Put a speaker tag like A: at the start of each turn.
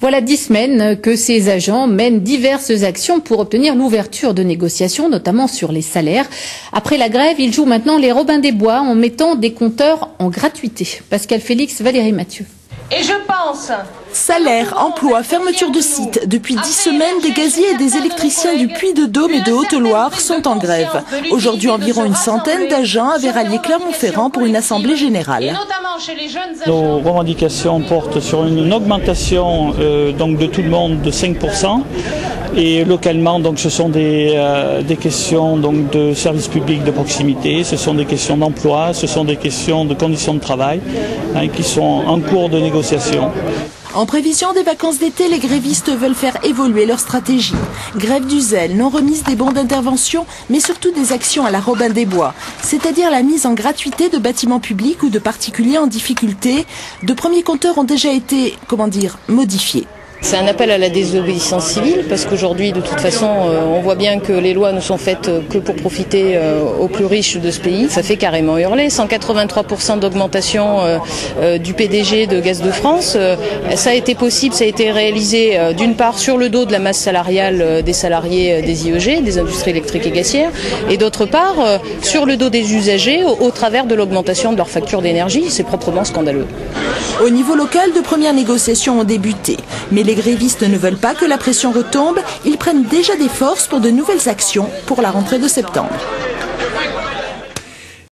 A: Voilà 10 semaines que ces agents mènent diverses actions pour obtenir l'ouverture de négociations, notamment sur les salaires. Après la grève, ils jouent maintenant les Robins des Bois en mettant des compteurs en gratuité. Pascal Félix, Valérie Mathieu.
B: Et je pense...
C: Salaire, emploi, fermeture de sites. Depuis 10 semaines, des gaziers et des électriciens du Puy-de-Dôme et de Haute-Loire sont en grève. Aujourd'hui, environ une centaine d'agents à Véralier-Clermont-Ferrand pour une assemblée générale.
D: Nos revendications portent sur une augmentation donc de tout le monde de 5%. Et localement, donc, ce sont des questions donc, de services publics de proximité, ce sont des questions d'emploi, ce sont des questions de conditions de travail qui sont en cours de négociation.
C: En prévision des vacances d'été, les grévistes veulent faire évoluer leur stratégie. Grève du zèle, non remise des bons d'intervention, mais surtout des actions à la Robin des Bois, c'est-à-dire la mise en gratuité de bâtiments publics ou de particuliers en difficulté. De premiers compteurs ont déjà été, modifiés.
E: C'est un appel à la désobéissance civile parce qu'aujourd'hui, de toute façon, on voit bien que les lois ne sont faites que pour profiter aux plus riches de ce pays. Ça fait carrément hurler. 183% d'augmentation du PDG de Gaz de France. Ça a été possible, ça a été réalisé d'une part sur le dos de la masse salariale des salariés des IEG, des industries électriques et gazières, et d'autre part sur le dos des usagers au travers de l'augmentation de leur facture d'énergie. C'est proprement scandaleux.
C: Au niveau local, de premières négociations ont débuté. Mais les grévistes ne veulent pas que la pression retombe. Ils prennent déjà des forces pour de nouvelles actions pour la rentrée de septembre.